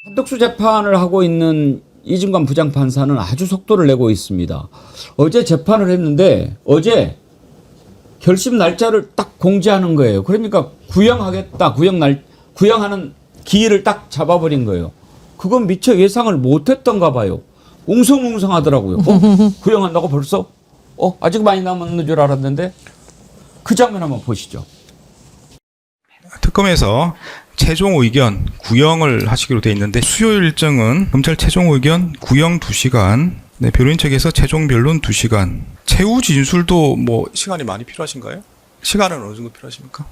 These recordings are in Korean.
한덕수 재판을 하고 있는 이진관 부장판사는 아주 속도를 내고 있습니다. 어제 재판을 했는데 어제 결심 날짜를 딱 공지하는 거예요. 그러니까 구형하겠다, 구형하는 기일을 딱 잡아버린 거예요. 그건 미처 예상을 못했던가 봐요. 웅성웅성하더라고요. 구형한다고 벌써? 아직 많이 남았는 줄 알았는데 그 장면 한번 보시죠. 특검에서 최종 의견 구형을 하시기로 돼 있는데 수요 일정은 검찰 최종 의견 구형 2시간, 네, 변호인 측에서 최종 변론 2시간. 최후 진술도 뭐 시간이 많이 필요하신가요? 시간은 어느 정도 필요하십니까?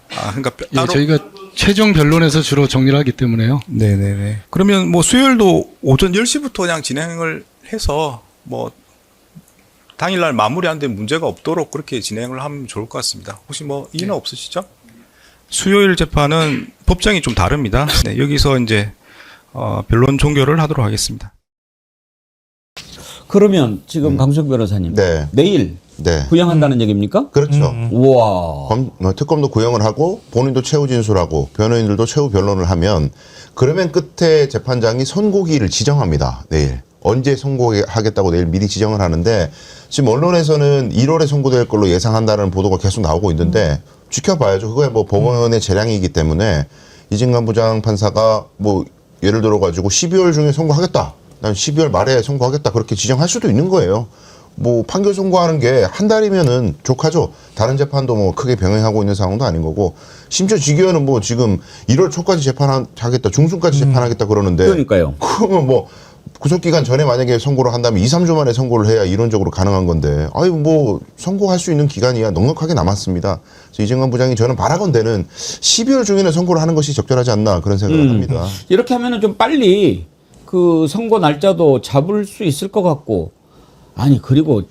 그러니까 따로 저희가 최종 변론에서 주로 정리를 하기 때문에요. 네네네. 그러면 뭐 수요일도 오전 10시부터 그냥 진행을 해서 뭐 당일날 마무리하는데 문제가 없도록 그렇게 진행을 하면 좋을 것 같습니다. 혹시 뭐 이의는 없으시죠? 수요일 재판은 법정이 좀 다릅니다. 네, 여기서 이제 변론 종결을 하도록 하겠습니다. 그러면 지금 강수혁 변호사님 네. 내일 네. 구형한다는 얘기입니까? 그렇죠. 우와. 특검도 구형을 하고 본인도 최후 진술하고 변호인들도 최후 변론을 하면 그러면 끝에 재판장이 선고기일을 지정합니다. 내일. 언제 선고하겠다고 내일 미리 지정을 하는데 지금 언론에서는 1월에 선고될 걸로 예상한다는 보도가 계속 나오고 있는데 지켜봐야죠. 그거야 뭐 법원의 재량이기 때문에 이진관 부장 판사가 뭐 예를 들어 가지고 12월 중에 선고하겠다. 난 12월 말에 선고하겠다. 그렇게 지정할 수도 있는 거예요. 뭐 판결 선고하는 게 한 달이면은 족하죠. 다른 재판도 뭐 크게 병행하고 있는 상황도 아닌 거고 심지어 지기현은 뭐 지금 1월 초까지 재판하겠다. 중순까지 재판하겠다 그러는데 그러니까요. 그러면 뭐 구속기간 전에 만약에 선고를 한다면 2, 3주 만에 선고를 해야 이론적으로 가능한 건데 뭐 선고할 수 있는 기간이야 넉넉하게 남았습니다. 그래서 이진관 부장이 저는 바라건대는 12월 중에는 선고를 하는 것이 적절하지 않나 그런 생각을 합니다. 이렇게 하면은 좀 빨리 그 선고 날짜도 잡을 수 있을 것 같고 아니 그리고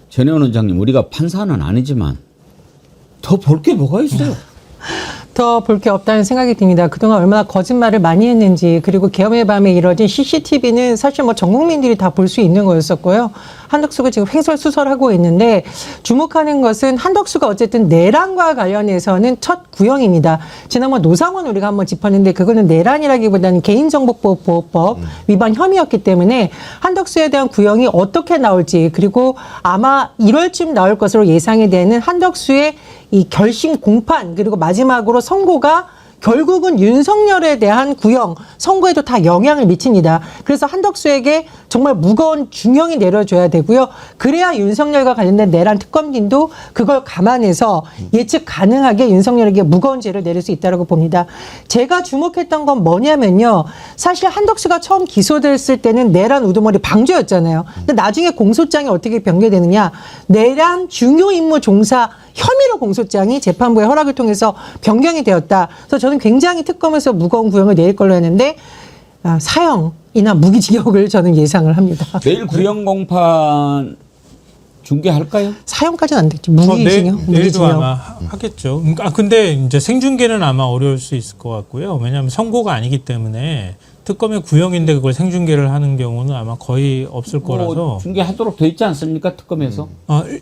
전혜원 원장님 우리가 판사는 아니지만 더 볼 게 뭐가 있어요? 더 볼 게 없다는 생각이 듭니다. 그동안 얼마나 거짓말을 많이 했는지 그리고 계엄의 밤에 이뤄진 CCTV는 사실 뭐 전 국민들이 다 볼 수 있는 거였었고요. 한덕수가 지금 횡설수설하고 있는데 주목하는 것은 한덕수가 어쨌든 내란과 관련해서는 첫 구형입니다. 지난번 노상원 우리가 한번 짚었는데 그거는 내란이라기보다는 개인정보보호법 위반 혐의였기 때문에 한덕수에 대한 구형이 어떻게 나올지 그리고 아마 1월쯤 나올 것으로 예상이 되는 한덕수의 이 결심 공판 그리고 마지막으로 선고가 결국은 윤석열에 대한 구형, 선고에도 다 영향을 미칩니다. 그래서 한덕수에게 정말 무거운 중형이 내려줘야 되고요. 그래야 윤석열과 관련된 내란 특검진도 그걸 감안해서 예측 가능하게 윤석열에게 무거운 죄를 내릴 수 있다고 봅니다. 제가 주목했던 건 뭐냐면요. 사실 한덕수가 처음 기소됐을 때는 내란 우두머리 방조였잖아요. 근데 나중에 공소장이 어떻게 변경되느냐. 내란 중요 임무 종사 혐의로 공소장이 재판부의 허락을 통해서 변경이 되었다. 그래서 저는 굉장히 특검에서 무거운 구형을 내릴 걸로 했는데 사형이나 무기징역을 저는 예상을 합니다. 내일 구형 공판 중계할까요? 사형까지는 안 됐죠. 무기징역. 내일도 아마 하겠죠. 근데 이제 생중계는 아마 어려울 수 있을 것 같고요. 왜냐하면 선고가 아니기 때문에 특검의 구형인데 그걸 생중계를 하는 경우는 아마 거의 없을 거라서 중계하도록 돼 있지 않습니까? 특검에서.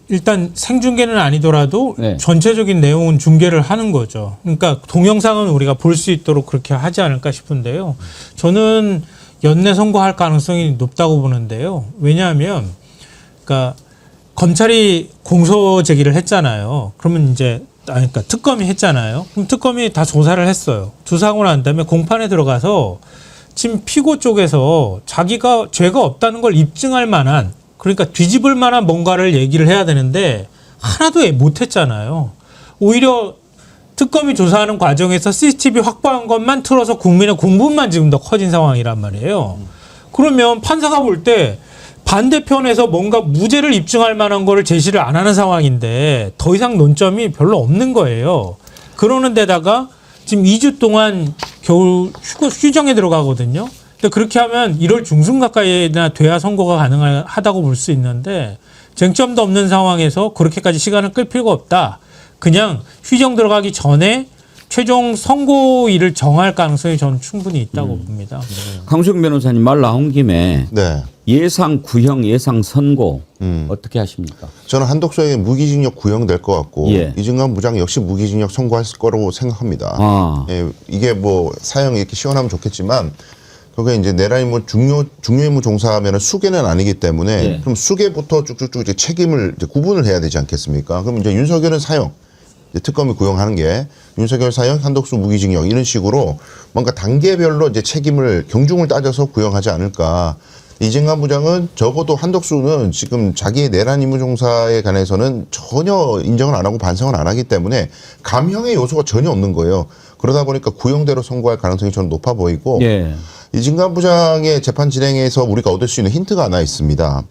일단 생중계는 아니더라도 네. 전체적인 내용은 중계를 하는 거죠. 그러니까 동영상은 우리가 볼 수 있도록 그렇게 하지 않을까 싶은데요. 저는 연내 선고할 가능성이 높다고 보는데요. 왜냐하면 그러니까 검찰이 공소 제기를 했잖아요. 그러면 이제 그러니까 특검이 했잖아요. 그럼 특검이 다 조사를 했어요. 조사하고 난 다음에 공판에 들어가서 지금 피고 쪽에서 자기가 죄가 없다는 걸 입증할 만한 그러니까 뒤집을 만한 뭔가를 얘기를 해야 되는데 하나도 못 했잖아요. 오히려 특검이 조사하는 과정에서 CCTV 확보한 것만 틀어서 국민의 공분만 지금 더 커진 상황이란 말이에요. 그러면 판사가 볼 때 반대편에서 뭔가 무죄를 입증할 만한 거를 제시를 안 하는 상황인데 더 이상 논점이 별로 없는 거예요. 그러는 데다가 지금 2주 동안 겨울 휴정에 들어가거든요. 근데 그렇게 하면 1월 중순 가까이나 돼야 선고가 가능하다고 볼 수 있는데 쟁점도 없는 상황에서 그렇게까지 시간을 끌 필요가 없다. 그냥 휴정 들어가기 전에 최종 선고일을 정할 가능성이 저는 충분히 있다고 봅니다. 강수영 변호사님 말 나온 김에 네. 예상 구형, 예상 선고 어떻게 하십니까? 저는 한독수에게 무기징역 구형될 것 같고 예. 이진관 부장 역시 무기징역 선고할 거라고 생각합니다. 아. 예, 이게 뭐 사형이 이렇게 시원하면 좋겠지만 그게 이제 내란이 뭐 중요 임무 종사하면 수괴는 아니기 때문에 예. 그럼 수괴부터 쭉쭉쭉 이제 책임을 이제 구분을 해야 되지 않겠습니까? 그럼 이제 윤석열은 사형, 이제 특검이 구형하는 게 윤석열 사형, 한독수 무기징역 이런 식으로 뭔가 단계별로 이제 책임을 경중을 따져서 구형하지 않을까. 이진관 부장은 적어도 한독수는 지금 자기의 내란 임무 종사에 관해서는 전혀 인정을 안 하고 반성을 안 하기 때문에 감형의 요소가 전혀 없는 거예요. 그러다 보니까 구형대로 선고할 가능성이 저는 높아 보이고 예. 이진관 부장의 재판 진행에서 우리가 얻을 수 있는 힌트가 하나 있습니다.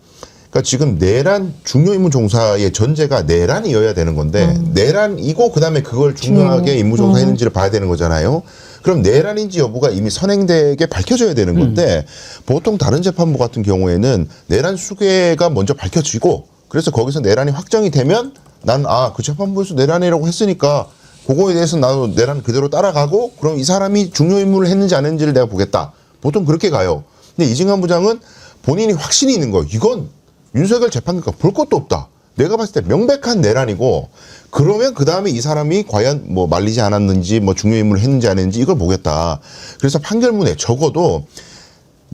그러니까 지금 내란 중요 임무 종사의 전제가 내란이어야 되는 건데 내란이고 그다음에 그걸 중요하게 임무 종사했는지를 봐야 되는 거잖아요. 그럼 내란인지 여부가 이미 선행대에게 밝혀져야 되는 건데 보통 다른 재판부 같은 경우에는 내란 수괴가 먼저 밝혀지고 그래서 거기서 내란이 확정이 되면 난 그 재판부에서 내란이라고 했으니까 그거에 대해서 나도 내란 그대로 따라가고 그럼 이 사람이 중요 임무를 했는지 안 했는지를 내가 보겠다. 보통 그렇게 가요. 근데 이진관 부장은 본인이 확신이 있는 거예요. 이건 윤석열 재판관과 볼 것도 없다. 내가 봤을 때 명백한 내란이고 그러면 그 다음에 이 사람이 과연 뭐 말리지 않았는지 뭐 중요 임무를 했는지 안 했는지 이걸 보겠다. 그래서 판결문에 적어도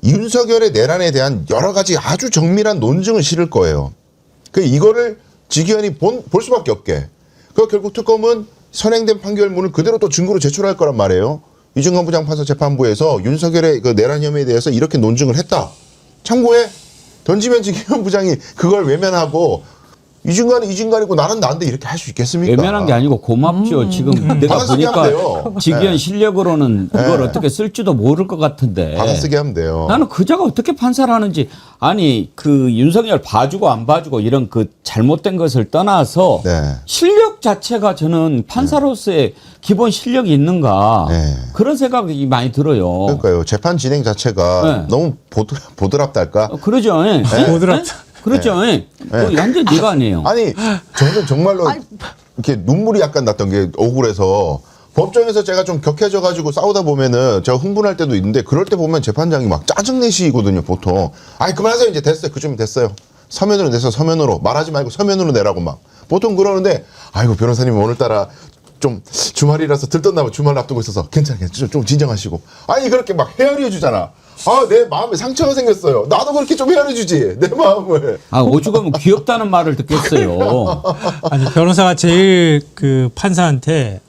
윤석열의 내란에 대한 여러 가지 아주 정밀한 논증을 실을 거예요. 그 이거를 직위원이 볼 수밖에 없게. 그 결국 특검은 선행된 판결문을 그대로 또 증거로 제출할 거란 말이에요. 이진관 부장판사 재판부에서 윤석열의 그 내란 혐의에 대해서 이렇게 논증을 했다. 참고해. 던지면 직위원 부장이 그걸 외면하고 이진관이 이진관이고 나는 나인데 이렇게 할 수 있겠습니까? 외면한 게 아니고 고맙죠. 지금 내가 받아쓰기 하면 돼요. 보니까 직위원 네. 실력으로는 그걸 네. 어떻게 쓸지도 모를 것 같은데. 받아쓰기 하면 돼요. 나는 그자가 어떻게 판사를 하는지 아니 그 윤석열 봐주고 안 봐주고 이런 그 잘못된 것을 떠나서 네. 실력 자체가 저는 판사로서의 기본 실력이 있는가 네. 그런 생각이 많이 들어요. 그러니까요. 재판 진행 자체가 네. 너무 보드랍달까? 그러죠. 예. 보드랍. 그렇죠. 예. 완전 네가 아니에요. 아니 저는 정말로 이렇게 눈물이 약간 났던 게 억울해서 법정에서 제가 좀 격해져가지고 싸우다 보면은 제가 흥분할 때도 있는데 그럴 때 보면 재판장이 막 짜증내시거든요 보통. 아이 그만하세요 이제 됐어요 그쯤 됐어요. 서면으로 내서 서면으로 말하지 말고 서면으로 내라고 막 보통 그러는데 아이고 변호사님 오늘따라 좀 주말이라서 들떴나 봐. 주말 앞두고 있어서 괜찮아 좀 진정하시고 아니 그렇게 막 헤아려 주잖아. 내 마음에 상처가 생겼어요. 나도 그렇게 좀 헤아려 주지 내 마음을. 오죽하면 귀엽다는 말을 듣겠어요. 아니 변호사가 제일 그 판사한테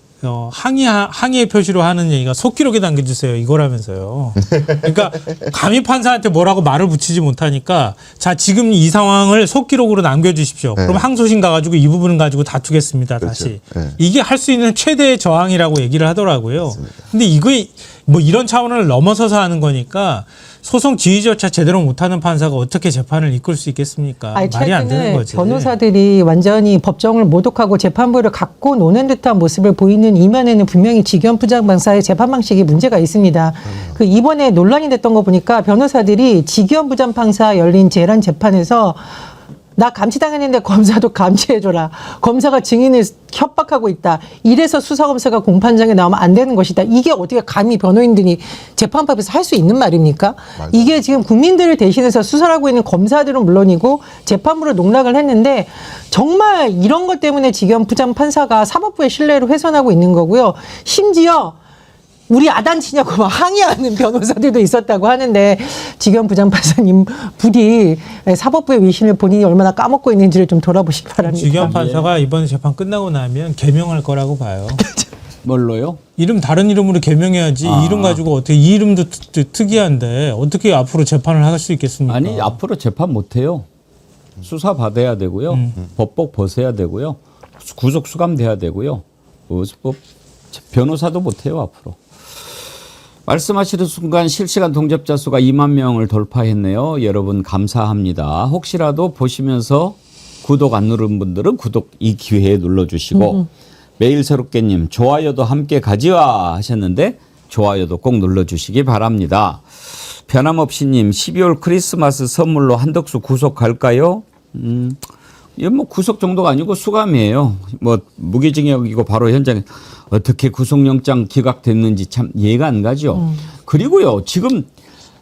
항의의 표시로 하는 얘기가 속기록에 남겨주세요 이거라면서요. 그러니까 감히 판사한테 뭐라고 말을 붙이지 못하니까 자 지금 이 상황을 속기록으로 남겨주십시오. 그럼 항소심 가가지고 이 부분을 가지고 다투겠습니다. 다시 네. 이게 할 수 있는 최대의 저항이라고 얘기를 하더라고요. 근데 이거 뭐 이런 차원을 넘어서서 하는 거니까 소송 지휘조차 제대로 못하는 판사가 어떻게 재판을 이끌 수 있겠습니까? 아니, 말이 안 되는 최근에 거지. 변호사들이 완전히 법정을 모독하고 재판부를 갖고 노는 듯한 모습을 보이는 이면에는 분명히 직위원 부장판사의 재판 방식이 문제가 있습니다. 그 이번에 논란이 됐던 거 보니까 변호사들이 직위원 부장판사 열린 재란 재판에서 나 감시당했는데 검사도 감시해줘라. 검사가 증인을 협박하고 있다. 이래서 수사검사가 공판장에 나오면 안 되는 것이다. 이게 어떻게 감히 변호인들이 재판법에서 할 수 있는 말입니까? 이게 지금 국민들을 대신해서 수사를 하고 있는 검사들은 물론이고 재판부로 농락을 했는데 정말 이런 것 때문에 직위원 부장판사가 사법부의 신뢰를 훼손하고 있는 거고요. 심지어 우리 아단치냐고 막 항의하는 변호사들도 있었다고 하는데 직위원 부장판사님 부디 사법부의 위신을 본인이 얼마나 까먹고 있는지를 좀 돌아보시기 바랍니다. 직위원 판사가 이번 재판 끝나고 나면 개명할 거라고 봐요. 뭘로요? 이름 다른 이름으로 개명해야지 이름 가지고 어떻게 이 이름도 특이한데 어떻게 앞으로 재판을 할 수 있겠습니까? 아니 앞으로 재판 못해요. 수사 받아야 되고요. 법복 벗어야 되고요. 구속 수감돼야 되고요. 뭐 변호사도 못해요 앞으로. 말씀하시는 순간 실시간 동접자 수가 2만 명을 돌파했네요. 여러분 감사합니다. 혹시라도 보시면서 구독 안 누른 분들은 구독 이 기회에 눌러주시고 매일 새롭게님 좋아요도 함께 가지와 하셨는데 좋아요도 꼭 눌러주시기 바랍니다. 변함없이님 12월 크리스마스 선물로 한덕수 구속 갈까요? 이건 뭐 구속 정도가 아니고 수감이에요. 뭐 무기징역이고 바로 현장에 어떻게 구속영장 기각됐는지 참 이해가 안 가죠. 그리고요 지금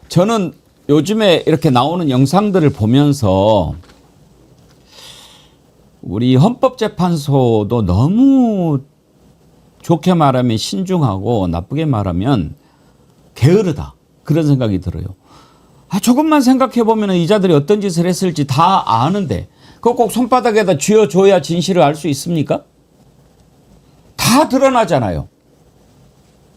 저는 요즘에 이렇게 나오는 영상들을 보면서 우리 헌법재판소도 너무 좋게 말하면 신중하고 나쁘게 말하면 게으르다. 그런 생각이 들어요. 조금만 생각해 보면 이자들이 어떤 짓을 했을지 다 아는데 그거 꼭 손바닥에다 쥐어줘야 진실을 알 수 있습니까? 다 드러나잖아요.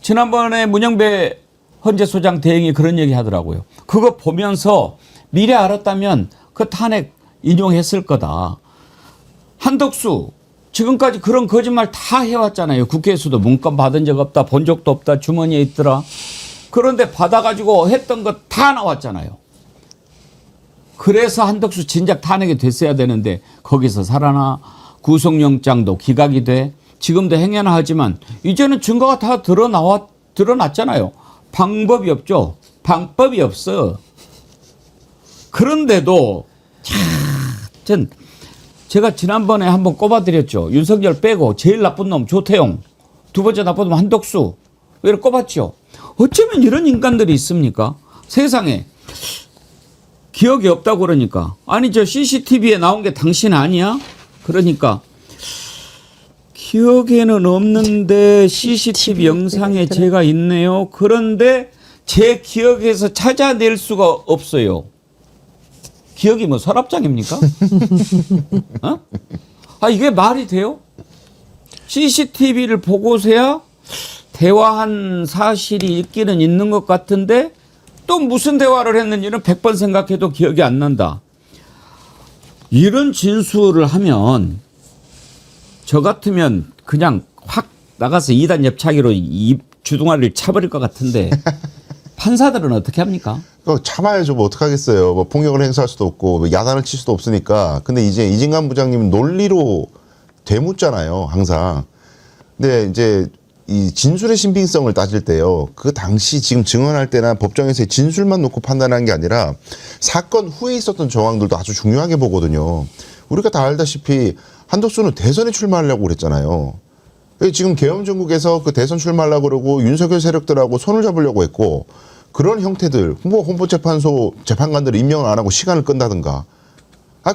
지난번에 문영배 헌재소장 대행이 그런 얘기 하더라고요. 그거 보면서 미리 알았다면 그 탄핵 인용했을 거다. 한덕수 지금까지 그런 거짓말 다 해왔잖아요. 국회에서도 문건 받은 적 없다. 본 적도 없다. 주머니에 있더라. 그런데 받아가지고 했던 거 다 나왔잖아요. 그래서 한덕수 진작 탄핵이 됐어야 되는데 거기서 살아나. 구속영장도 기각이 돼. 지금도 행여나하지만 이제는 증거가 다 드러났잖아요. 방법이 없죠. 방법이 없어. 그런데도 전 제가 지난번에 한번 꼽아드렸죠. 윤석열 빼고 제일 나쁜 놈 조태용, 두 번째 나쁜 놈 한덕수. 왜 이렇게 꼽았죠? 어쩌면 이런 인간들이 있습니까? 세상에. 기억이 없다고 그러니까. 아니 저 CCTV에 나온 게 당신 아니야? 그러니까 기억에는 없는데 CCTV 영상에 제가 있네요. 그런데 제 기억에서 찾아낼 수가 없어요. 기억이 뭐 서랍장입니까? 어? 이게 말이 돼요? CCTV를 보고서야 대화한 사실이 있기는 있는 것 같은데 또 무슨 대화를 했는지는 100번 생각해도 기억이 안 난다. 이런 진술을 하면 저 같으면 그냥 확 나가서 2단 옆차기로 입 주둥아리를 차버릴 것 같은데 판사들은 어떻게 합니까? 참아야죠. 뭐 어떡하겠어요. 뭐 폭력을 행사할 수도 없고 뭐 야단을 칠 수도 없으니까. 근데 이제 이진관 부장님은 논리로 되묻잖아요. 항상. 근데 이제 이 진술의 신빙성을 따질 때요. 그 당시 지금 증언할 때나 법정에서의 진술만 놓고 판단하는 게 아니라 사건 후에 있었던 정황들도 아주 중요하게 보거든요. 우리가 다 알다시피 한덕수는 대선에 출마하려고 그랬잖아요. 지금 계엄정국에서 그 대선 출마하려고 그러고 윤석열 세력들하고 손을 잡으려고 했고 그런 형태들, 뭐 헌법재판소 재판관들을 임명을 안 하고 시간을 끈다든가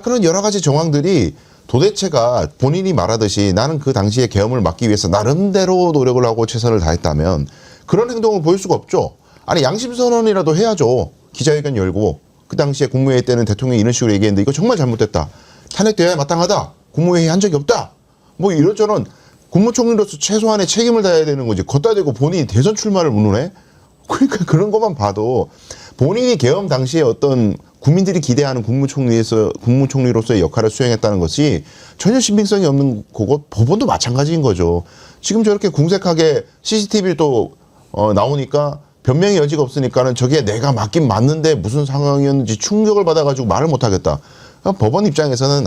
그런 여러 가지 정황들이 도대체가 본인이 말하듯이 나는 그 당시에 계엄을 막기 위해서 나름대로 노력을 하고 최선을 다했다면 그런 행동을 보일 수가 없죠. 아니 양심선언이라도 해야죠. 기자회견 열고 그 당시에 국무회의 때는 대통령이 이런 식으로 얘기했는데 이거 정말 잘못됐다. 탄핵돼야 마땅하다. 국무회의 한 적이 없다. 뭐 이런저런 국무총리로서 최소한의 책임을 다해야 되는 거지. 걷다 대고 본인이 대선 출마를 문론해? 그러니까 그런 것만 봐도 본인이 계엄 당시에 어떤 국민들이 기대하는 국무총리로서의 역할을 수행했다는 것이 전혀 신빙성이 없는 거고 법원도 마찬가지인 거죠. 지금 저렇게 궁색하게 CCTV를 또 나오니까 변명의 여지가 없으니까는 저게 내가 맞긴 맞는데 무슨 상황이었는지 충격을 받아가지고 말을 못하겠다. 법원 입장에서는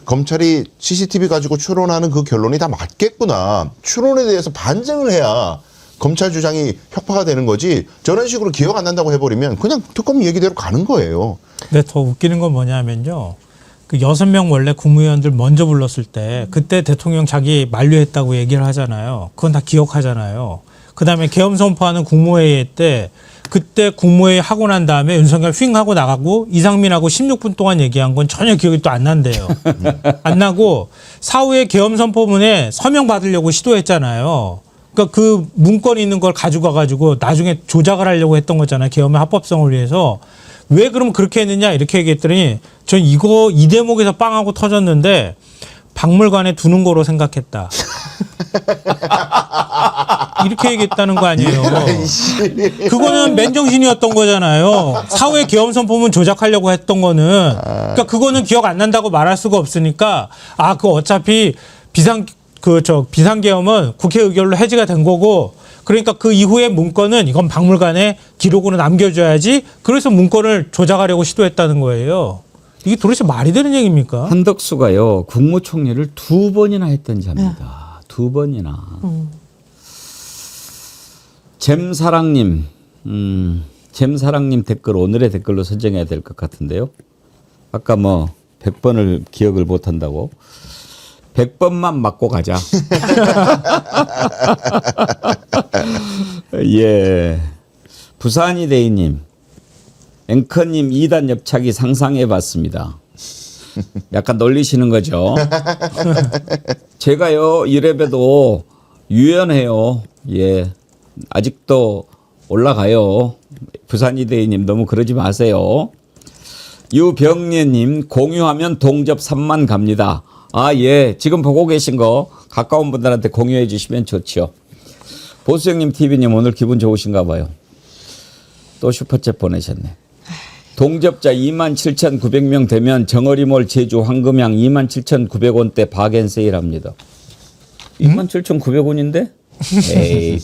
검찰이 CCTV 가지고 추론하는 그 결론이 다 맞겠구나. 추론에 대해서 반증을 해야 검찰 주장이 혁파가 되는 거지 저런 식으로 기억 안 난다고 해버리면 그냥 특검 얘기대로 가는 거예요. 근데 더 웃기는 건 뭐냐면요. 그 6명 원래 국무위원들 먼저 불렀을 때 그때 대통령 자기 만류했다고 얘기를 하잖아요. 그건 다 기억하잖아요. 그다음에 계엄 선포하는 국무회의 때 그때 국무회의 하고 난 다음에 윤석열 휙 하고 나가고 이상민하고 16분 동안 얘기한 건 전혀 기억이 또 안 난대요. 안 나고 사후에 계엄 선포문에 서명 받으려고 시도했잖아요. 그러니까 그 문건이 있는 걸 가지고 와가지고 나중에 조작을 하려고 했던 거잖아요. 계엄의 합법성을 위해서. 왜 그럼 그렇게 했느냐 이렇게 얘기했더니 전 이거 이 대목에서 빵하고 터졌는데 박물관에 두는 거로 생각했다. 이렇게 얘기했다는 거 아니에요. 그거는 맨정신이었던 거잖아요. 사후에 계엄 선포문 조작하려고 했던 거는. 그러니까 그거는 기억 안 난다고 말할 수가 없으니까 그거 어차피 비상계엄은 국회 의결로 해지가 된 거고 그러니까 그 이후에 문건은 이건 박물관에 기록으로 남겨줘야지 그래서 문건을 조작하려고 시도했다는 거예요. 이게 도대체 말이 되는 얘기입니까? 한덕수가요 국무총리를 2번이나 했던 자입니다. 2번이나. 잼사랑님 댓글 오늘의 댓글로 선정해야 될 것 같은데요. 아까 100번을 기억을 못한다고. 100번만 맞고 가자. 예. 부산이 대인님. 앵커님 2단 옆차기 상상해봤습니다. 약간 놀리시는 거죠. 제가요 이래봬도 유연해요. 예, 아직도 올라가요. 부산이대님 너무 그러지 마세요. 유병래님 공유하면 동접 3만 갑니다. 아, 예. 지금 보고 계신 거 가까운 분들한테 공유해 주시면 좋죠. 보수형님 TV님 오늘 기분 좋으신가 봐요. 또 슈퍼챗 보내셨네. 동접자 27,900명 되면 정어리몰 제주 황금향 27,900원대 바겐 세일합니다. 27,900원인데? 에이.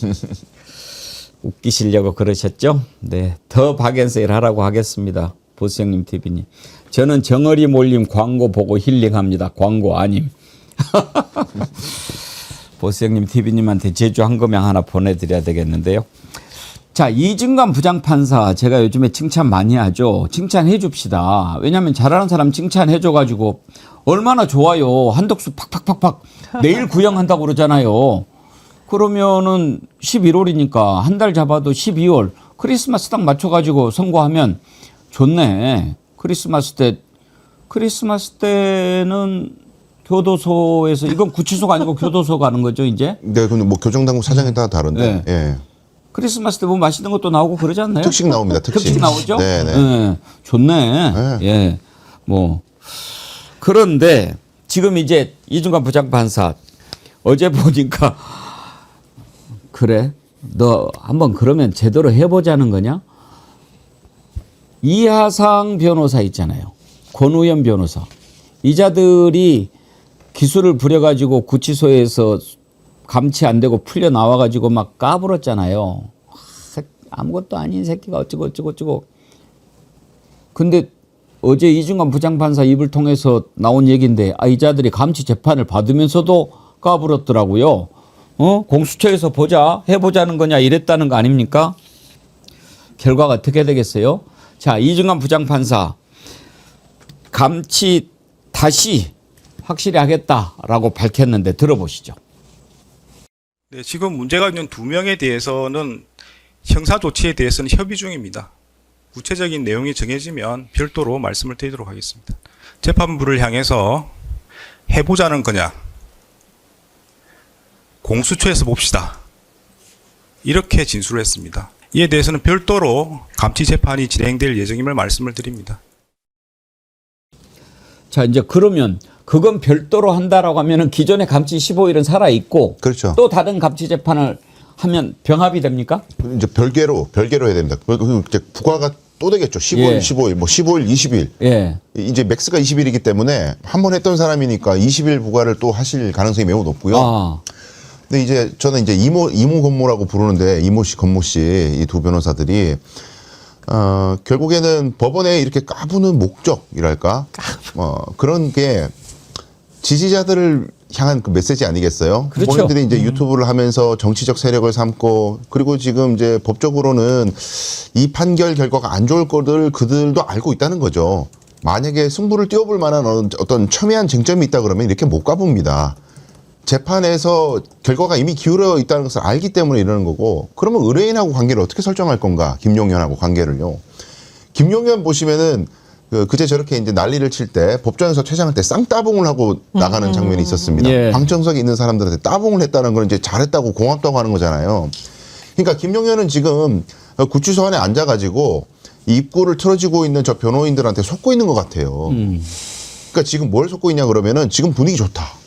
웃기시려고 그러셨죠? 네. 더 바겐 세일 하라고 하겠습니다. 보수형님 TV님. 저는 정어리 몰림 광고 보고 힐링합니다. 광고 아님. 보수형님 TV님한테 제주 황금향 하나 보내드려야 되겠는데요. 자, 이진관 부장판사 제가 요즘에 칭찬 많이 하죠. 칭찬해 줍시다. 왜냐하면 잘하는 사람 칭찬해 줘가지고 얼마나 좋아요. 한덕수 팍팍팍팍 내일 구형한다고 그러잖아요. 그러면은 11월이니까 한 달 잡아도 12월 크리스마스 딱 맞춰가지고 선고하면 좋네. 크리스마스 때는 교도소에서 이건 구치소가 아니고 교도소 가는 거죠 이제? 네, 근데 뭐 교정당국 사장에 따라 다른데. 네. 예. 크리스마스 때 뭐 맛있는 것도 나오고 그러지 않나요? 특식 나옵니다. 특식. 나오죠? 네네. 네. 좋네. 네. 예. 뭐. 그런데 지금 이제 이중관 부장판사 어제 보니까 그래. 너 한번 그러면 제대로 해보자는 거냐? 이하상 변호사 있잖아요. 권우현 변호사. 이자들이 기술을 부려가지고 구치소에서 감치 안 되고 풀려 나와가지고 막 까불었잖아요. 아무것도 아닌 새끼가 어쩌고. 근데 어제 이중관 부장판사 입을 통해서 나온 얘기인데 이자들이 감치 재판을 받으면서도 까불었더라고요. 공수처에서 해보자는 거냐 이랬다는 거 아닙니까? 결과가 어떻게 되겠어요? 자, 이중관 부장판사 감치 다시 확실히 하겠다라고 밝혔는데 들어보시죠. 네, 지금 문제가 있는 2명에 대해서는 형사 조치에 대해서는 협의 중입니다. 구체적인 내용이 정해지면 별도로 말씀을 드리도록 하겠습니다. 재판부를 향해서 해보자는 거냐, 공수처에서 봅시다, 이렇게 진술을 했습니다. 이에 대해서는 별도로 감치 재판이 진행될 예정임을 말씀을 드립니다. 자, 이제 그러면 그건 별도로 한다라고 하면은 기존의 감치 15일은 살아 있고 그렇죠. 또 다른 감치 재판을 하면 병합이 됩니까? 이제 별개로 해야 됩니다. 이제 부과가 또 되겠죠. 15일, 예. 15일, 뭐 15일, 20일. 예. 이제 맥스가 20일이기 때문에 한 번 했던 사람이니까 20일 부과를 또 하실 가능성이 매우 높고요. 아, 근데 이제 저는 이제 이모 건모라고 부르는데 이모 씨, 건모 씨 이 두 변호사들이 결국에는 법원에 이렇게 까부는 목적이랄까 그런 게 지지자들을 향한 그 메시지 아니겠어요? 그렇죠. 본인들이 이제 유튜브를 하면서 정치적 세력을 삼고 그리고 지금 이제 법적으로는 이 판결 결과가 안 좋을 거를 그들도 알고 있다는 거죠. 만약에 승부를 띄워볼 만한 어떤 첨예한 쟁점이 있다 그러면 이렇게 못 가봅니다. 재판에서 결과가 이미 기울어 있다는 것을 알기 때문에 이러는 거고 그러면 의뢰인하고 관계를 어떻게 설정할 건가? 김용현하고 관계를요. 김용현 보시면은 그제 저렇게 이제 난리를 칠 때 법정에서 퇴장할 때 쌍따봉을 하고 나가는 장면이 있었습니다. 예. 방청석에 있는 사람들한테 따봉을 했다는 건 이제 잘했다고 고맙다고 하는 거잖아요. 그러니까 김용현은 지금 구치소 안에 앉아가지고 입구를 틀어지고 있는 저 변호인들한테 속고 있는 것 같아요. 그러니까 지금 뭘 속고 있냐 그러면은 지금 분위기 좋다.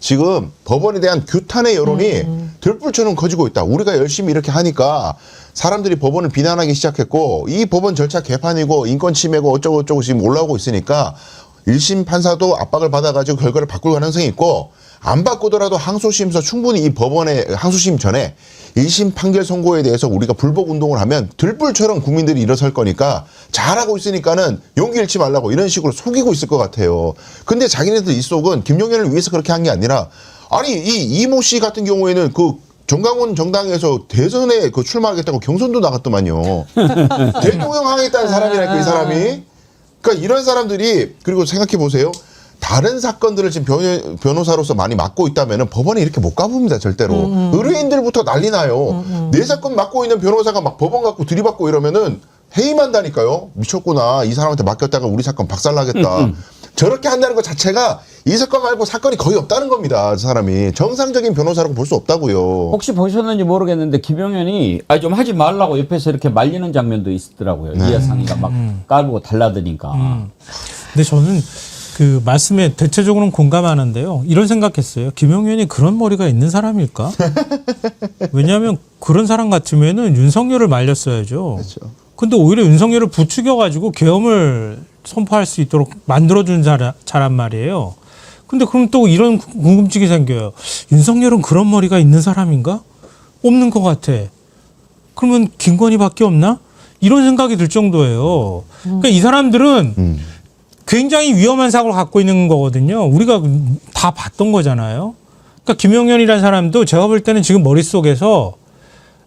지금 법원에 대한 규탄의 여론이 들불처럼 커지고 있다. 우리가 열심히 이렇게 하니까 사람들이 법원을 비난하기 시작했고 이 법원 절차 개판이고 인권 침해고 어쩌고 지금 올라오고 있으니까 1심 판사도 압박을 받아가지고 결과를 바꿀 가능성이 있고 안 바꾸더라도 항소심에서 충분히 이 법원의 항소심 전에 1심 판결 선고에 대해서 우리가 불복 운동을 하면 들불처럼 국민들이 일어설 거니까 잘하고 있으니까는 용기 잃지 말라고 이런 식으로 속이고 있을 것 같아요. 근데 자기네들 이 속은 김용현을 위해서 그렇게 한 게 아니라 아니 이 이모 씨 같은 경우에는 그 정강훈 정당에서 대선에 그 출마하겠다고 경선도 나갔더만요. 대통령 하겠다는 사람이라니까 이 사람이. 그러니까 이런 사람들이 그리고 생각해 보세요. 다른 사건들을 지금 변호사로서 많이 맡고 있다면 법원에 이렇게 못 가봅니다. 절대로. 의뢰인들부터 난리 나요. 내 사건 맡고 있는 변호사가 막 법원 갖고 들이받고 이러면은 해임한다니까요. 미쳤구나. 이 사람한테 맡겼다가 우리 사건 박살나겠다. 저렇게 한다는 것 자체가 이 사건 말고 사건이 거의 없다는 겁니다. 저 사람이 정상적인 변호사라고 볼 수 없다고요. 혹시 보셨는지 모르겠는데 김용현이 좀 하지 말라고 옆에서 이렇게 말리는 장면도 있었더라고요. 이하상이가 막 까불고 달라드니까. 근데 저는 그 말씀에 대체적으로는 공감하는데요. 이런 생각했어요. 김용현이 그런 머리가 있는 사람일까? 왜냐하면 그런 사람 같으면은 윤석열을 말렸어야죠. 그렇죠. 근데 오히려 윤석열을 부추겨가지고 계엄을 선포할 수 있도록 만들어준 자란 말이에요. 근데 그럼 또 이런 궁금증이 생겨요. 윤석열은 그런 머리가 있는 사람인가? 없는 것 같아. 그러면 김건희밖에 없나? 이런 생각이 들 정도예요. 그러니까 이 사람들은 굉장히 위험한 사고를 갖고 있는 거거든요. 우리가 다 봤던 거잖아요. 그러니까 김용현이라는 사람도 제가 볼 때는 지금 머릿속에서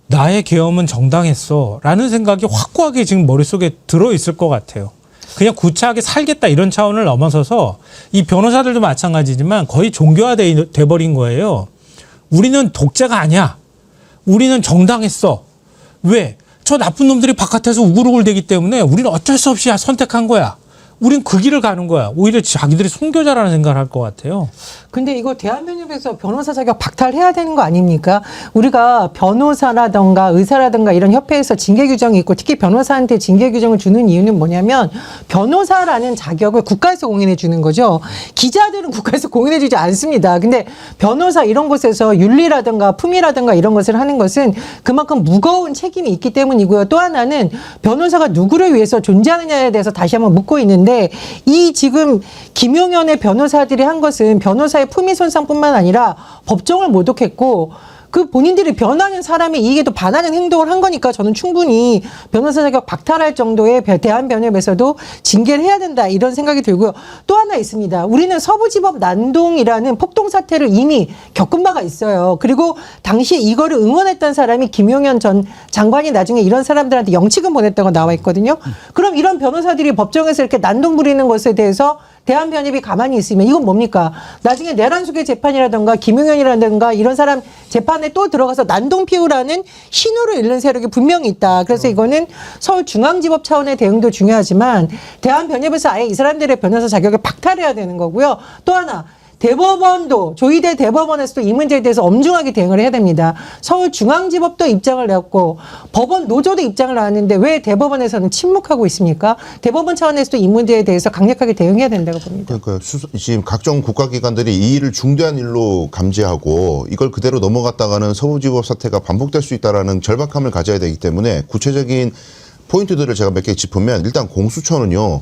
나의 계엄은 정당했어 라는 생각이 확고하게 지금 머릿속에 들어있을 것 같아요. 그냥 구차하게 살겠다 이런 차원을 넘어서서 이 변호사들도 마찬가지지만 거의 종교화돼 버린 거예요. 우리는 독재가 아니야. 우리는 정당했어. 왜? 저 나쁜 놈들이 바깥에서 우글우글대기 때문에 우리는 어쩔 수 없이 선택한 거야. 우린 그 길을 가는 거야. 오히려 자기들이 순교자라는 생각을 할 것 같아요. 근데 이거 대한변협에서 변호사 자격 박탈해야 되는 거 아닙니까? 우리가 변호사라든가 의사라든가 이런 협회에서 징계 규정이 있고 특히 변호사한테 징계 규정을 주는 이유는 뭐냐면 변호사라는 자격을 국가에서 공인해 주는 거죠. 기자들은 국가에서 공인해 주지 않습니다. 근데 변호사 이런 곳에서 윤리라든가 품위라든가 이런 것을 하는 것은 그만큼 무거운 책임이 있기 때문이고요. 또 하나는 변호사가 누구를 위해서 존재하느냐에 대해서 다시 한번 묻고 있는데 이 지금 김용현의 변호사들이 한 것은 변호사의 품위 손상뿐만 아니라 법정을 모독했고 그 본인들이 변하는 사람의 이익에도 반하는 행동을 한 거니까 저는 충분히 변호사 자격 박탈할 정도의 대한변협에서도 징계를 해야 된다 이런 생각이 들고요. 또 하나 있습니다. 우리는 서부지법 난동이라는 폭동 사태를 이미 겪은 바가 있어요. 그리고 당시에 이거를 응원했던 사람이 김용현 전 장관이 나중에 이런 사람들한테 영치금 보냈다고 나와 있거든요. 그럼 이런 변호사들이 법정에서 이렇게 난동 부리는 것에 대해서 대한변협이 가만히 있으면 이건 뭡니까? 나중에 내란수계 재판이라든가 김용현이라든가 이런 사람 재판에 또 들어가서 난동 피우라는 신호를 잃는 세력이 분명히 있다. 그래서 이거는 서울중앙지법 차원의 대응도 중요하지만 대한변협에서 아예 이 사람들의 변호사 자격을 박탈해야 되는 거고요. 또 하나 대법원도 조희대 대법원에서도 이 문제에 대해서 엄중하게 대응을 해야 됩니다. 서울중앙지법도 입장을 내었고 법원 노조도 입장을 나왔는데 왜 대법원에서는 침묵하고 있습니까? 대법원 차원에서도 이 문제에 대해서 강력하게 대응해야 된다고 봅니다. 그러니까 지금 각종 국가기관들이 이 일을 중대한 일로 감지하고 이걸 그대로 넘어갔다가는 서부지법 사태가 반복될 수 있다라는 절박함을 가져야 되기 때문에 구체적인 포인트들을 제가 몇 개 짚으면 일단 공수처는요.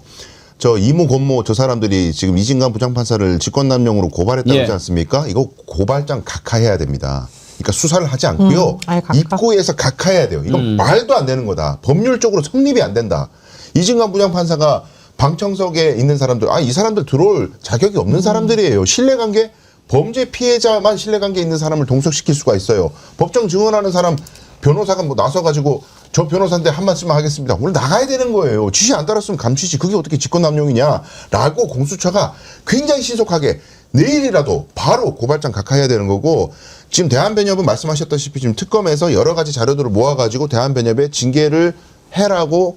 저 이모 권모 저 사람들이 지금 이진관 부장판사를 직권남용으로 고발했다고 하지 않습니까? 이거 고발장 각하해야 됩니다. 그러니까 수사를 하지 않고요. 입구에서 각하해야 돼요. 이건 말도 안 되는 거다. 법률적으로 성립이 안 된다. 이진관 부장판사가 방청석에 있는 사람들, 이 사람들 들어올 자격이 없는 사람들이에요. 신뢰관계? 범죄 피해자만 신뢰관계 있는 사람을 동석시킬 수가 있어요. 법정 증언하는 사람 변호사가 뭐 나서가지고 저 변호사인데 한 말씀만 하겠습니다. 오늘 나가야 되는 거예요. 지시 안 따랐으면 감시지. 그게 어떻게 직권남용이냐라고 공수처가 굉장히 신속하게 내일이라도 바로 고발장 각하해야 되는 거고 지금 대한변협은 말씀하셨다시피 지금 특검에서 여러 가지 자료들을 모아가지고 대한변협에 징계를 해라고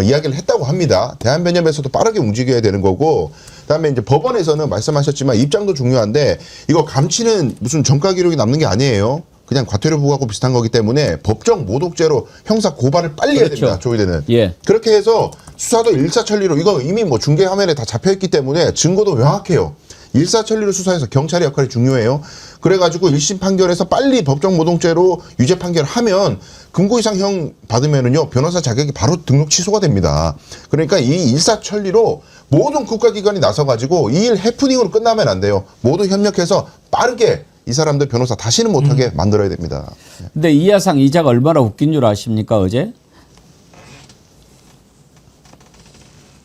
이야기를 했다고 합니다. 대한변협에서도 빠르게 움직여야 되는 거고 그다음에 이제 법원에서는 말씀하셨지만 입장도 중요한데 이거 감치는 무슨 전가 기록이 남는 게 아니에요. 그냥 과태료 부과하고 비슷한 거기 때문에 법정 모독죄로 형사 고발을 빨리 해야 됩니다. 조희대는. 예. 그렇게 해서 수사도 일사천리로 이거 이미 뭐 중계 화면에 다 잡혀있기 때문에 증거도 명확해요. 일사천리로 수사해서 경찰의 역할이 중요해요. 그래가지고 1심 판결에서 빨리 법정 모독죄로 유죄 판결하면 금고 이상 형 받으면은요 변호사 자격이 바로 등록 취소가 됩니다. 그러니까 이 일사천리로 모든 국가기관이 나서가지고 이 일 해프닝으로 끝나면 안 돼요. 모두 협력해서 빠르게 이 사람들 변호사 다시는 못하게 만들어야 됩니다. 근데 이하상 이자가 얼마나 웃긴 줄 아십니까 어제?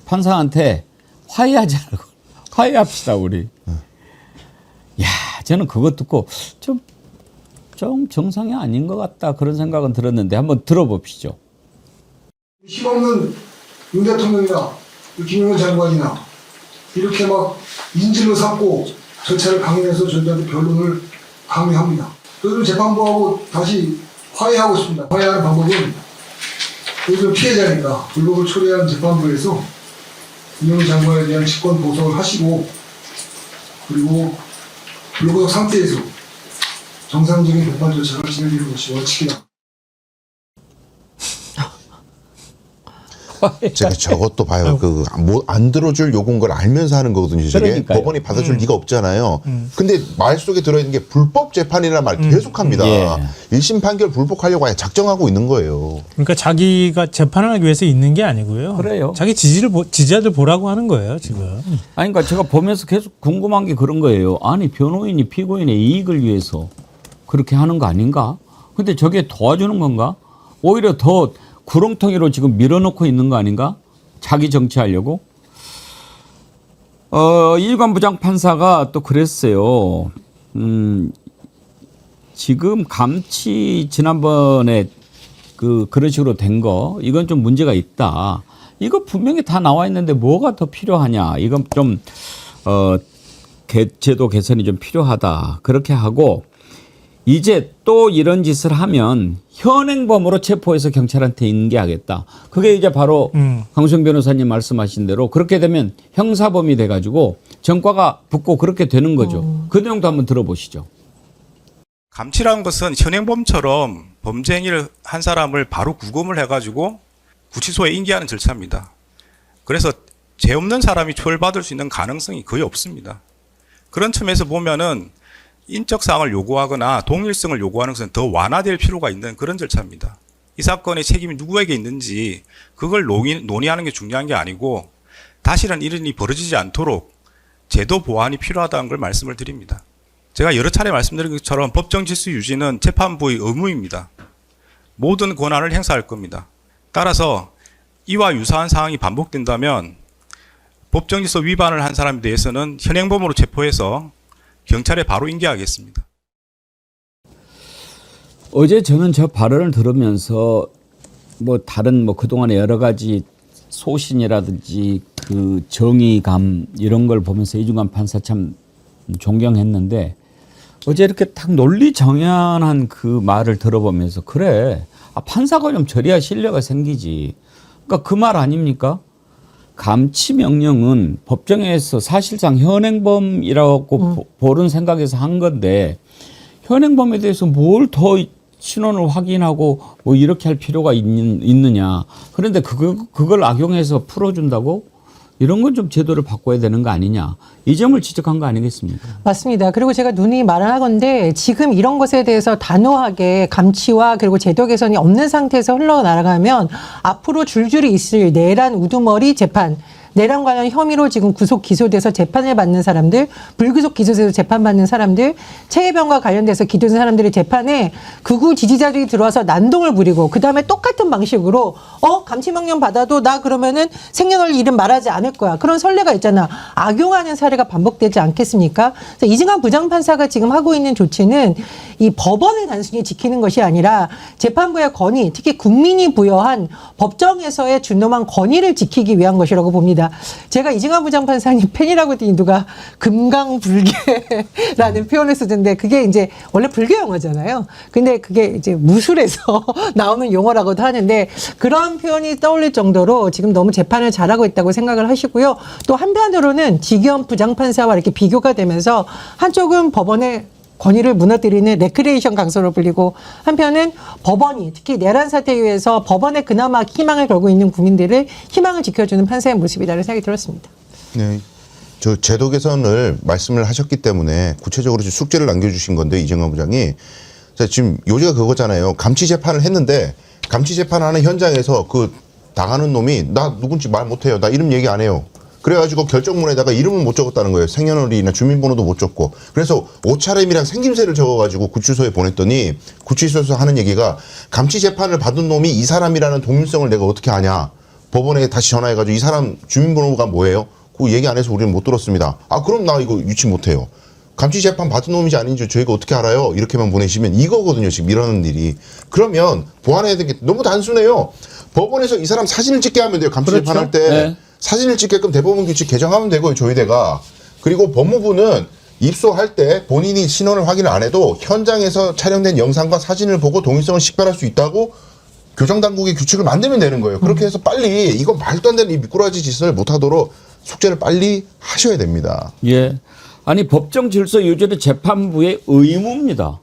판사한테 화해하지 않고 화해합시다 우리. 야 저는 그거 듣고 좀 정상이 아닌 것 같다 그런 생각은 들었는데 한번 들어봅시죠. 힘없는 윤 대통령이나 김용현 장관이나 이렇게 막 인질로 삼고 절차를 강행해서 저희한테 변론을 강요합니다. 저희는 재판부하고 다시 화해하고 싶습니다. 화해하는 방법은 요즘 피해자니까 불법을 초래한 재판부에서 이용 장관에 대한 직권 보석을 하시고 그리고 불구속 상태에서 정상적인 재판 절차가 진행되는 것이 원칙이다. 제가 저것도 봐요. 그 뭐 안 들어줄 요구인 걸 알면서 하는 거거든요. 저게 그러니까요. 법원이 받아줄 리가 없잖아요. 근데 말 속에 들어있는 게 불법 재판이라는 말 계속합니다. 예. 1심 판결 불복하려고 아예 작정하고 있는 거예요. 그러니까 자기가 재판을 하기 위해서 있는 게 아니고요. 그래요. 자기 지지자들 보라고 하는 거예요, 지금. 아니, 그러니까 제가 보면서 계속 궁금한 게 그런 거예요. 아니, 변호인이 피고인의 이익을 위해서 그렇게 하는 거 아닌가? 근데 저게 도와주는 건가? 오히려 더 구렁텅이로 지금 밀어넣고 있는 거 아닌가? 자기 정치하려고? 이주관 부장판사가 또 그랬어요. 지금 감치 지난번에 그런 식으로 된 거, 이건 좀 문제가 있다. 이거 분명히 다 나와 있는데 뭐가 더 필요하냐. 이건 좀, 제도 개선이 좀 필요하다. 그렇게 하고, 이제 또 이런 짓을 하면 현행범으로 체포해서 경찰한테 인계하겠다. 그게 이제 바로 강수영 변호사님 말씀하신 대로 그렇게 되면 형사범이 돼가지고 전과가 붙고 그렇게 되는 거죠. 그 내용도 한번 들어보시죠. 감치라는 것은 현행범처럼 범죄 행위를 한 사람을 바로 구금을 해가지고 구치소에 인계하는 절차입니다. 그래서 죄 없는 사람이 처벌받을 수 있는 가능성이 거의 없습니다. 그런 측면에서 보면은 인적사항을 요구하거나 동일성을 요구하는 것은 더 완화될 필요가 있는 그런 절차입니다. 이 사건의 책임이 누구에게 있는지 그걸 논의하는 게 중요한 게 아니고 다시는 이런 일이 벌어지지 않도록 제도 보완이 필요하다는 걸 말씀을 드립니다. 제가 여러 차례 말씀드린 것처럼 법정 질서 유지는 재판부의 의무입니다. 모든 권한을 행사할 겁니다. 따라서 이와 유사한 상황이 반복된다면 법정 질서 위반을 한 사람에 대해서는 현행범으로 체포해서 경찰에 바로 인계하겠습니다. 어제 저는 저 발언을 들으면서 뭐 다른 뭐 그동안의 여러 가지 소신이라든지 그 정의감 이런 걸 보면서 이중관 판사 참 존경했는데 어제 이렇게 딱 논리정연한 그 말을 들어보면서 그래, 판사가 좀 저래야 신뢰가 생기지. 그러니까 그 말 아닙니까? 감치 명령은 법정에서 사실상 현행범이라고 보는 생각에서 한 건데 현행범에 대해서 뭘 더 신원을 확인하고 뭐 이렇게 할 필요가 있느냐. 그런데 그걸 악용해서 풀어준다고? 이런 건 좀 제도를 바꿔야 되는 거 아니냐. 이 점을 지적한 거 아니겠습니까? 맞습니다. 그리고 제가 눈이 말하건대 지금 이런 것에 대해서 단호하게 감치와 그리고 제도 개선이 없는 상태에서 흘러나가면 앞으로 줄줄이 있을 내란 우두머리 재판, 내란 관련 혐의로 지금 구속 기소돼서 재판을 받는 사람들, 불구속 기소돼서 재판받는 사람들, 최혜병과 관련돼서 기소된 사람들의 재판에 극우 지지자들이 들어와서 난동을 부리고 그다음에 똑같은 방식으로 감치명령 받아도 나 그러면은 생년월 일은 말하지 않을 거야. 그런 선례가 있잖아. 악용하는 사례가 반복되지 않겠습니까? 그래서 이승환 부장판사가 지금 하고 있는 조치는 이 법원을 단순히 지키는 것이 아니라 재판부의 권위, 특히 국민이 부여한 법정에서의 준엄한 권위를 지키기 위한 것이라고 봅니다. 제가 이승환 부장판사님 팬이라고 했더니 누가 금강불개라는 표현을 쓰던데 그게 이제 원래 불교 용어잖아요. 근데 그게 이제 무술에서 나오는 용어라고도 하는데 그런 표현이 떠올릴 정도로 지금 너무 재판을 잘하고 있다고 생각을 하시고요. 또 한편으로는 지기현 부장판사와 이렇게 비교가 되면서 한쪽은 법원의 권위를 무너뜨리는 레크레이션 강소로 불리고 한편은 법원이 특히 내란 사태에 의해서 법원에 그나마 희망을 걸고 있는 국민들을 희망을 지켜주는 판사의 모습이라는 생각이 들었습니다. 네. 저 제도 개선을 말씀을 하셨기 때문에 구체적으로 숙제를 남겨주신 건데 이정환 부장이 자, 지금 요지가 그거잖아요. 감치 재판을 했는데 감치 재판하는 현장에서 그 당하는 놈이 나 누군지 말 못해요. 나 이름 얘기 안 해요. 그래가지고 결정문에다가 이름을 못 적었다는 거예요. 생년월일이나 주민번호도 못 적고. 그래서 옷차림이랑 생김새를 적어가지고 구치소에 보냈더니 구치소에서 하는 얘기가 감치 재판을 받은 놈이 이 사람이라는 동일성을 내가 어떻게 아냐. 법원에 다시 전화해가지고 이 사람 주민번호가 뭐예요? 그거 얘기 안 해서 우리는 못 들었습니다. 아 그럼 나 이거 유치 못해요. 감치 재판 받은 놈인지 아닌지 저희가 어떻게 알아요? 이렇게만 보내시면 이거거든요. 지금 이러는 일이. 그러면 보완해야 되는 게 너무 단순해요. 법원에서 이 사람 사진을 찍게 하면 돼요. 감치 그렇죠. 재판할 때. 네. 사진을 찍게끔 대법원 규칙 개정하면 되고요. 조의대가. 그리고 법무부는 입소할 때 본인이 신원을 확인을 안 해도 현장에서 촬영된 영상과 사진을 보고 동일성을 식별할 수 있다고 교정 당국이 규칙을 만들면 되는 거예요. 그렇게 해서 빨리 이거 말도 안 되는 이 미꾸라지 짓을 못하도록 숙제를 빨리 하셔야 됩니다. 예. 아니 법정 질서 유지는 재판부의 의무입니다.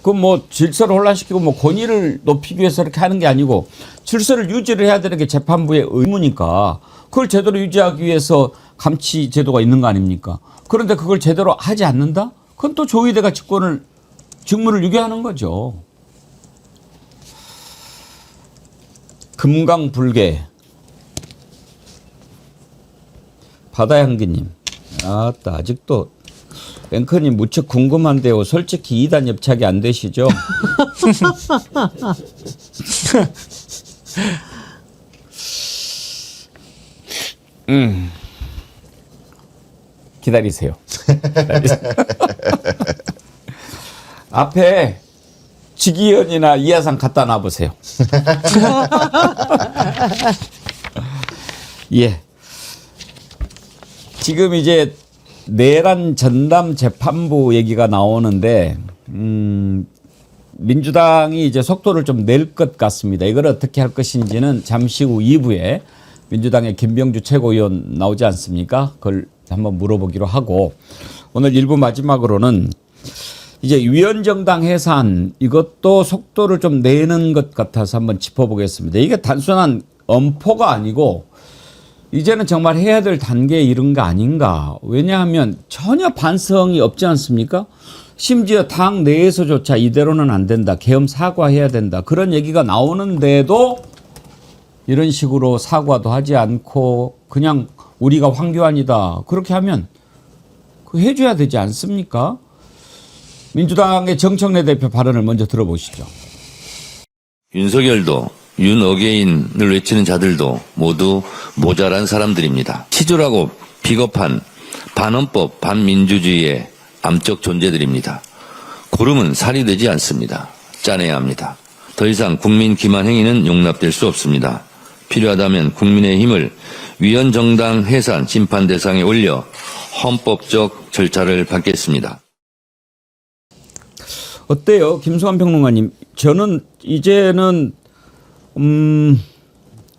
그 뭐 질서를 혼란시키고 뭐 권위를 높이기 위해서 이렇게 하는 게 아니고 질서를 유지를 해야 되는 게 재판부의 의무니까 그걸 제대로 유지하기 위해서 감치 제도가 있는 거 아닙니까? 그런데 그걸 제대로 하지 않는다? 그건 또 조의대가 직무를 유기하는 거죠. 금강불개 바다향기님, 아직도 앵커님 무척 궁금한데요. 솔직히 2단 협착이 안 되시죠? 기다리세요. 앞에 지기현이나 이하상 갖다 놔보세요. 예. 지금 이제 내란 전담 재판부 얘기가 나오는데 민주당이 이제 속도를 좀 낼 것 같습니다. 이걸 어떻게 할 것인지는 잠시 후 2부에 민주당의 김병주 최고위원 나오지 않습니까? 그걸 한번 물어보기로 하고 오늘 1부 마지막으로는 이제 위원정당 해산 이것도 속도를 좀 내는 것 같아서 한번 짚어보겠습니다. 이게 단순한 엄포가 아니고 이제는 정말 해야 될 단계에 이른 거 아닌가. 왜냐하면 전혀 반성이 없지 않습니까? 심지어 당 내에서조차 이대로는 안 된다. 계엄 사과해야 된다. 그런 얘기가 나오는데도 이런 식으로 사과도 하지 않고 그냥 우리가 황교안이다. 그렇게 하면 해줘야 되지 않습니까? 민주당의 정청래 대표 발언을 먼저 들어보시죠. 윤석열도 윤어게인을 외치는 자들도 모두 모자란 사람들입니다. 치졸하고 비겁한 반헌법, 반민주주의의 암적 존재들입니다. 고름은 살이 되지 않습니다. 짜내야 합니다. 더 이상 국민 기만 행위는 용납될 수 없습니다. 필요하다면 국민의힘을 위원정당 해산 심판 대상에 올려 헌법적 절차를 밟겠습니다. 어때요? 김수환 평론가님. 저는 이제는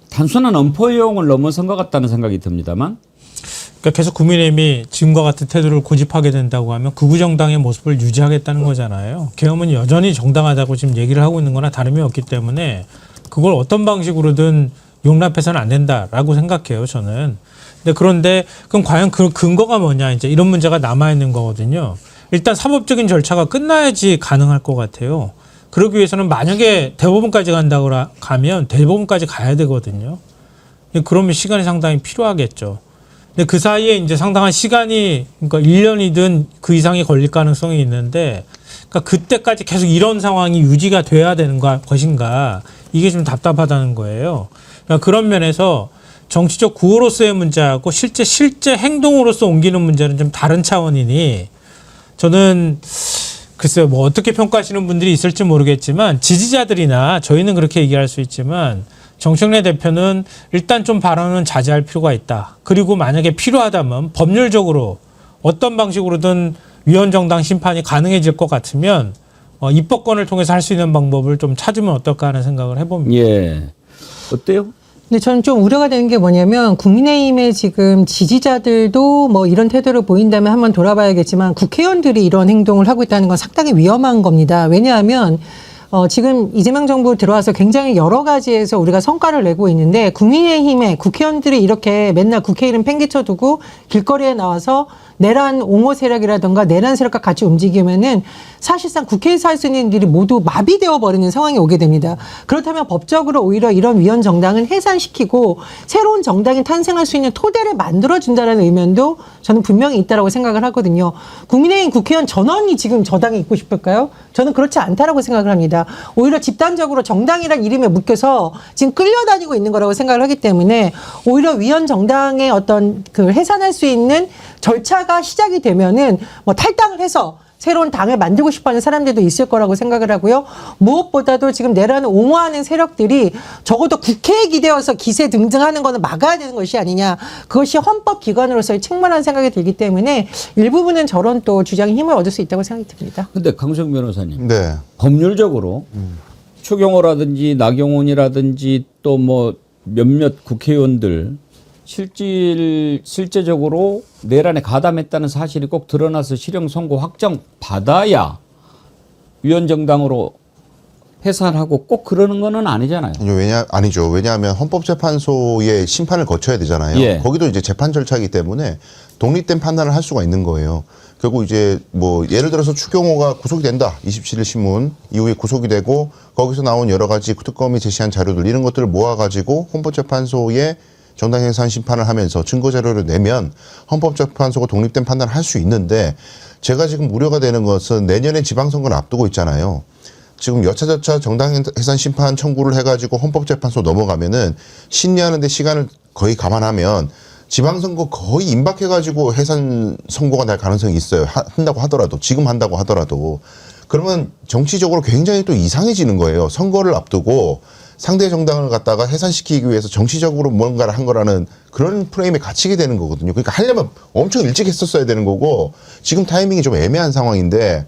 단순한 엄포용을 넘어선 것 같다는 생각이 듭니다만. 그러니까 계속 국민의힘이 지금과 같은 태도를 고집하게 된다고 하면 극우 정당의 모습을 유지하겠다는 거잖아요. 계엄은 여전히 정당하다고 지금 얘기를 하고 있는 거나 다름이 없기 때문에 그걸 어떤 방식으로든 용납해서는 안 된다라고 생각해요, 저는. 그런데 그럼 과연 그 근거가 뭐냐, 이제 이런 문제가 남아있는 거거든요. 일단 사법적인 절차가 끝나야지 가능할 것 같아요. 그러기 위해서는 만약에 대법원까지 간다고 가면 대법원까지 가야 되거든요. 그러면 시간이 상당히 필요하겠죠. 근데 그 사이에 이제 상당한 시간이, 그러니까 1년이든 그 이상이 걸릴 가능성이 있는데, 그러니까 그때까지 계속 이런 상황이 유지가 돼야 되는 것인가, 이게 좀 답답하다는 거예요. 그러니까 그런 면에서 정치적 구호로서의 문제하고 실제 행동으로서 옮기는 문제는 좀 다른 차원이니, 저는 글쎄요, 뭐 어떻게 평가하시는 분들이 있을지 모르겠지만 지지자들이나 저희는 그렇게 얘기할 수 있지만 정청래 대표는 일단 좀 발언은 자제할 필요가 있다. 그리고 만약에 필요하다면 법률적으로 어떤 방식으로든 위원정당 심판이 가능해질 것 같으면 입법권을 통해서 할 수 있는 방법을 좀 찾으면 어떨까 하는 생각을 해봅니다. 예. 어때요? 근데 저는 좀 우려가 되는 게 뭐냐면 국민의힘의 지금 지지자들도 뭐 이런 태도를 보인다면 한번 돌아봐야겠지만 국회의원들이 이런 행동을 하고 있다는 건 상당히 위험한 겁니다. 왜냐하면 지금 이재명 정부 들어와서 굉장히 여러 가지에서 우리가 성과를 내고 있는데 국민의힘의 국회의원들이 이렇게 맨날 국회 이름 팽개쳐두고 길거리에 나와서 내란 옹호 세력이라든가 내란 세력과 같이 움직이면은 사실상 국회에서 할 수 있는 일이 모두 마비되어 버리는 상황이 오게 됩니다. 그렇다면 법적으로 오히려 이런 위원 정당은 해산시키고 새로운 정당이 탄생할 수 있는 토대를 만들어준다는 의견도 저는 분명히 있다라고 생각을 하거든요. 국민의힘 국회의원 전원이 지금 저당에 있고 싶을까요? 저는 그렇지 않다라고 생각을 합니다. 오히려 집단적으로 정당이란 이름에 묶여서 지금 끌려다니고 있는 거라고 생각을 하기 때문에 오히려 위원 정당의 어떤 그 해산할 수 있는 절차가 시작이 되면은 뭐 탈당을 해서 새로운 당을 만들고 싶어하는 사람들도 있을 거라고 생각을 하고요. 무엇보다도 지금 내란을 옹호하는 세력들이 적어도 국회에 기대어서 기세 등등하는 거는 막아야 되는 것이 아니냐. 그것이 헌법기관으로서의 책무라는 생각이 들기 때문에 일부분은 저런 또 주장에 힘을 얻을 수 있다고 생각이 듭니다. 근데 강성 변호사님. 네. 법률적으로 추경호라든지 나경원이라든지 또 뭐 몇몇 국회의원들 실제적으로 내란에 가담했다는 사실이 꼭 드러나서 실형 선고 확정 받아야 위헌정당으로 해산하고 꼭 그러는 거는 아니잖아요. 아니죠. 왜냐하면 헌법재판소의 심판을 거쳐야 되잖아요. 예. 거기도 이제 재판 절차이기 때문에 독립된 판단을 할 수가 있는 거예요. 결국 이제 뭐 예를 들어서 추경호가 구속이 된다. 27일 신문 이후에 구속이 되고 거기서 나온 여러 가지 특검이 제시한 자료들 이런 것들을 모아가지고 헌법재판소에 정당해산 심판을 하면서 증거 자료를 내면 헌법재판소가 독립된 판단을 할 수 있는데 제가 지금 우려가 되는 것은 내년에 지방선거를 앞두고 있잖아요. 지금 여차저차 정당해산 심판 청구를 해가지고 헌법재판소 넘어가면은 심리하는 데 시간을 거의 감안하면 지방선거 거의 임박해가지고 해산 선고가 날 가능성이 있어요. 한다고 하더라도 지금 한다고 하더라도 그러면 정치적으로 굉장히 또 이상해지는 거예요. 선거를 앞두고 상대 정당을 갖다가 해산시키기 위해서 정치적으로 뭔가를 한 거라는 그런 프레임에 갇히게 되는 거거든요. 그러니까 하려면 엄청 일찍 했었어야 되는 거고 지금 타이밍이 좀 애매한 상황인데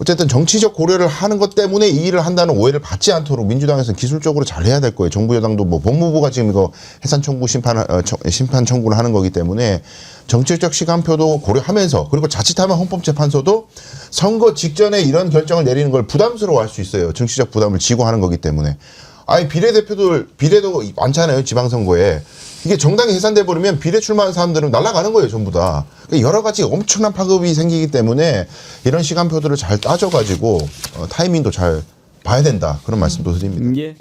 어쨌든 정치적 고려를 하는 것 때문에 이 일을 한다는 오해를 받지 않도록 민주당에서는 기술적으로 잘 해야 될 거예요. 정부 여당도 뭐 법무부가 지금 이거 해산 청구 심판 청구를 하는 거기 때문에 정치적 시간표도 고려하면서 그리고 자칫하면 헌법재판소도 선거 직전에 이런 결정을 내리는 걸 부담스러워할 수 있어요. 정치적 부담을 지고 하는 거기 때문에. 아니 비례도 많잖아요. 지방선거에. 이게 정당이 해산돼 버리면 비례 출마한 사람들은 날아가는 거예요, 전부 다. 그러니까 여러 가지 엄청난 파급이 생기기 때문에 이런 시간표들을 잘 따져가지고 타이밍도 잘 봐야 된다. 그런 말씀도 드립니다. 예.